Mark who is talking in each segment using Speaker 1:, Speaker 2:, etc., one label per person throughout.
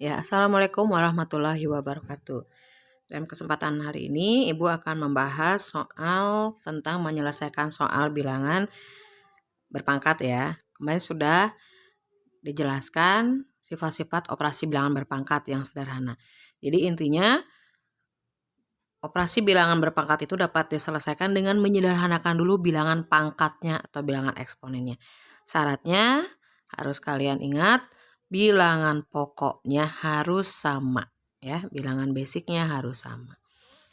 Speaker 1: Ya, Assalamualaikum warahmatullahi wabarakatuh. Dalam kesempatan hari ini, Ibu akan membahas soal tentang menyelesaikan soal bilangan berpangkat ya. Kemarin sudah dijelaskan sifat-sifat operasi bilangan berpangkat yang sederhana. Jadi intinya, operasi bilangan berpangkat itu dapat diselesaikan dengan menyederhanakan dulu bilangan pangkatnya atau bilangan eksponennya. Syaratnya harus kalian ingat, bilangan pokoknya harus sama ya, bilangan basicnya harus sama.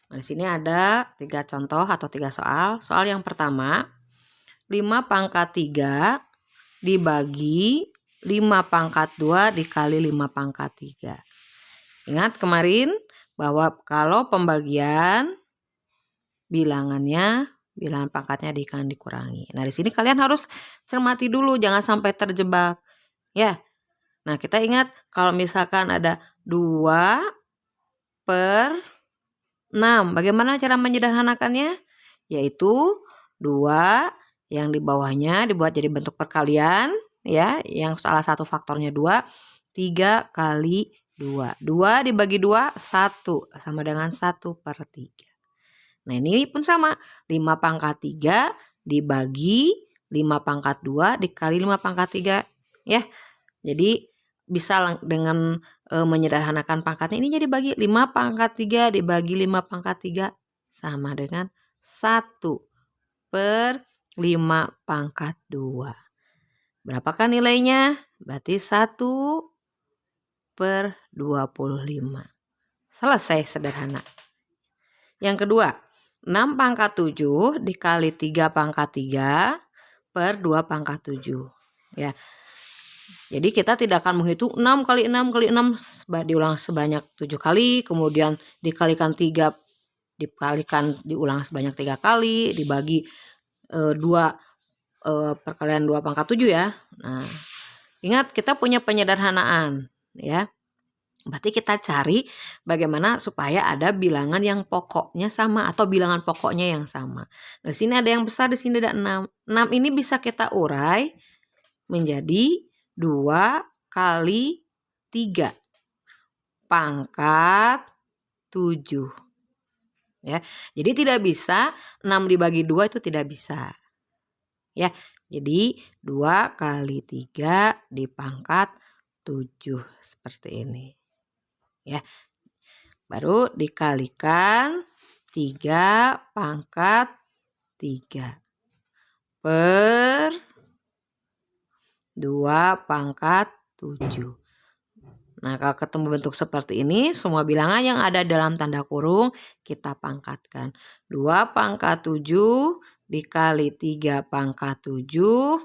Speaker 1: Nah, di sini ada 3 contoh atau 3 soal. Soal yang pertama, 5 pangkat 3 dibagi 5 pangkat 2 dikali 5 pangkat 3. Ingat kemarin bahwa kalau pembagian bilangan pangkatnya dikurangi. Nah, di sini kalian harus cermati dulu, jangan sampai terjebak ya. Nah, kita ingat kalau misalkan ada 2 per 6, bagaimana cara menyederhanakannya? Yaitu 2 yang di bawahnya dibuat jadi bentuk perkalian ya, yang salah satu faktornya 2, 3 kali 2. 2 dibagi 2, 1 sama dengan 1/3. Nah, ini pun sama, 5 pangkat 3 dibagi 5 pangkat 2 dikali 5 pangkat 3 ya. Jadi bisa dengan menyederhanakan pangkatnya ini jadi bagi 5 pangkat 3 dibagi 5 pangkat 3 sama dengan 1/5 pangkat 2. Berapakah nilainya? Berarti 1/25. Selesai, sederhana. Yang kedua, 6 pangkat 7 dikali 3 pangkat 3 per 2 pangkat 7 ya. Jadi kita tidak akan menghitung 6 kali 6 kali 6 diulang sebanyak 7 kali, kemudian dikalikan 3 diulang sebanyak 3 kali, dibagi 2 perkalian 2 pangkat 7 ya. Nah, ingat kita punya penyederhanaan ya. Berarti kita cari bagaimana supaya ada bilangan yang pokoknya sama atau bilangan pokoknya yang sama. Nah, di sini ada yang besar, di sini ada 6. 6 ini bisa kita urai menjadi 2 kali 3 pangkat 7 ya. Jadi tidak bisa 6 dibagi 2 itu tidak bisa ya. Jadi 2 kali 3 dipangkat 7 seperti ini ya. Baru dikalikan 3 pangkat 3 per 2 pangkat 7. Nah, kalau ketemu bentuk seperti ini, semua bilangan yang ada dalam tanda kurung kita pangkatkan. 2 pangkat 7 dikali 3 pangkat 7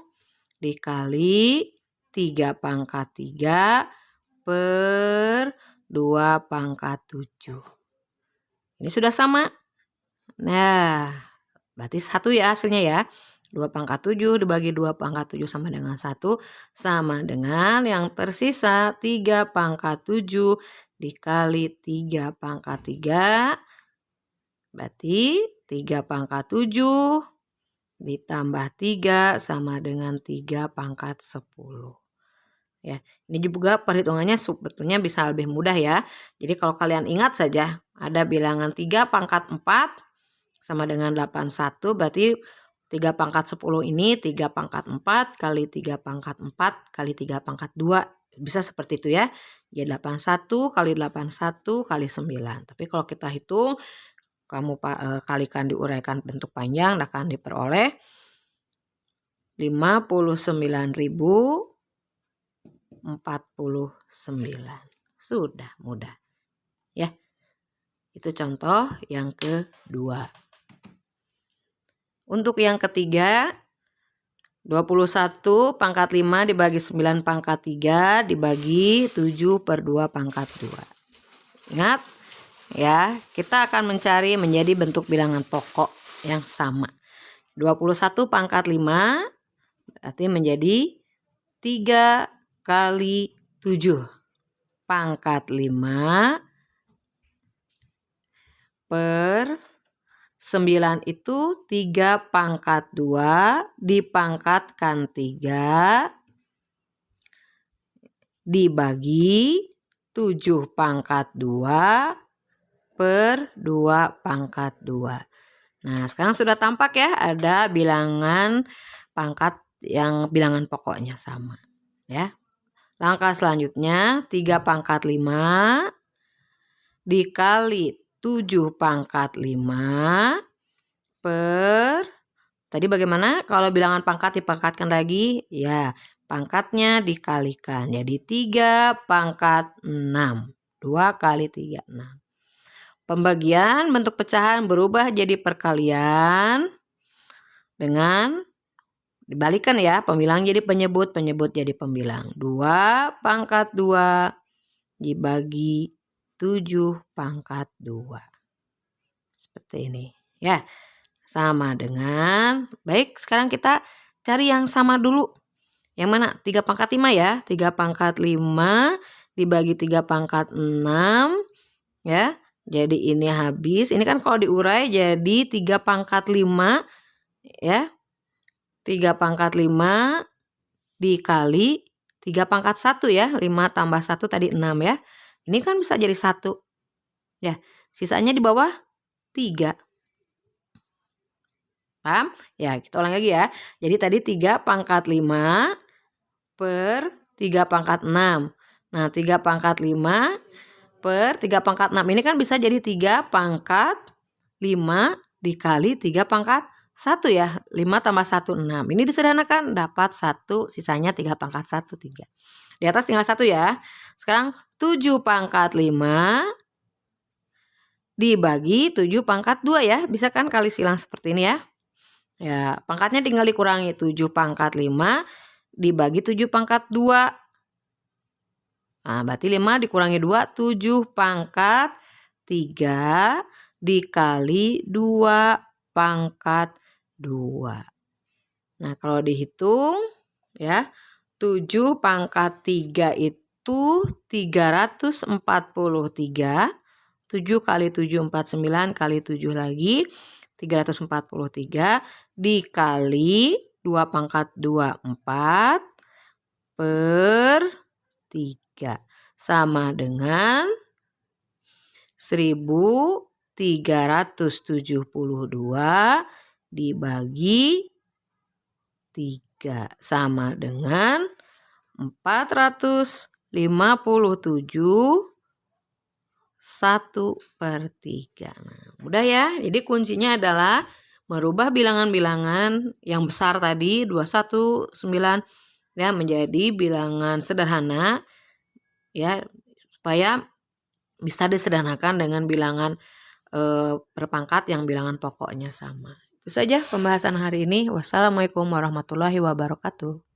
Speaker 1: dikali 3 pangkat 3 per 2 pangkat 7. Ini sudah sama. Nah, berarti 1 ya hasilnya ya. 2 pangkat 7 dibagi 2 pangkat 7 sama dengan 1 sama dengan yang tersisa 3 pangkat 7 dikali 3 pangkat 3. Berarti 3 pangkat 7 ditambah 3 sama dengan 3 pangkat 10. Ya, ini juga perhitungannya sebetulnya bisa lebih mudah ya. Jadi kalau kalian ingat saja ada bilangan 3 pangkat 4 sama dengan 81, berarti 3 pangkat 10 ini 3 pangkat 4 kali 3 pangkat 4 kali 3 pangkat 2. Bisa seperti itu ya. Ya 81 kali 81 kali 9. Tapi kalau kita hitung, kamu kalikan diuraikan bentuk panjang akan diperoleh 59.049. Sudah mudah ya. Itu contoh yang kedua. Untuk yang ketiga, 21 pangkat 5 dibagi 9 pangkat 3 dibagi 7 per 2 pangkat 2. Ingat ya, kita akan mencari menjadi bentuk bilangan pokok yang sama. 21 pangkat 5 berarti menjadi 3 kali 7 pangkat 5 per 9 itu 3 pangkat 2 dipangkatkan 3 dibagi 7 pangkat 2 per 2 pangkat 2. Nah, sekarang sudah tampak ya ada bilangan pangkat yang bilangan pokoknya sama. Ya. Langkah selanjutnya 3 pangkat 5 dikali 7 pangkat 5 per, tadi bagaimana kalau bilangan pangkat dipangkatkan lagi? Ya, pangkatnya dikalikan. Jadi 3 pangkat 6. 2 kali 3, 6. Pembagian bentuk pecahan berubah jadi perkalian dengan dibalikan ya. Pembilang jadi penyebut, penyebut jadi pembilang. 2 pangkat 2 dibagi 7 pangkat 2. Seperti ini ya. Sama dengan, baik sekarang kita cari yang sama dulu. Yang mana? 3 pangkat 5 ya. 3 pangkat 5 dibagi 3 pangkat 6 ya. Jadi ini habis. Ini kan kalau diurai jadi 3 pangkat 5 ya. 3 pangkat 5 dikali 3 pangkat 1 ya. 5 tambah 1 tadi 6 ya. Ini kan bisa jadi 1. Ya, sisanya di bawah 3. Paham? Ya, kita ulang lagi ya. Jadi tadi 3 pangkat 5 per 3 pangkat 6. Nah, 3 pangkat 5 per 3 pangkat 6. Ini kan bisa jadi 3 pangkat 5 dikali 3 pangkat 1 ya. 5 tambah 1, 6. Ini disederhanakan dapat 1, sisanya 3 pangkat 1, 3. Di atas tinggal 1 ya. Sekarang 7 pangkat 5 dibagi 7 pangkat 2 ya. Bisa kan kali silang seperti ini ya. Ya, pangkatnya tinggal dikurangi 7 pangkat 5 dibagi 7 pangkat 2. Nah, berarti 5 dikurangi 2, 7 pangkat 3 dikali 2 pangkat 2. Nah, kalau dihitung ya, 7 pangkat 3 itu 343. 7 kali 7, 49 kali 7 lagi 343 dikali 2 pangkat 2, 4 per 3 sama dengan 1372 dibagi 3 sama dengan 457 1/3. Nah, mudah ya. Jadi kuncinya adalah merubah bilangan-bilangan yang besar tadi 219 ya menjadi bilangan sederhana ya, supaya bisa disederhanakan dengan bilangan berpangkat yang bilangan pokoknya sama. Itu saja pembahasan hari ini. Wassalamualaikum warahmatullahi wabarakatuh.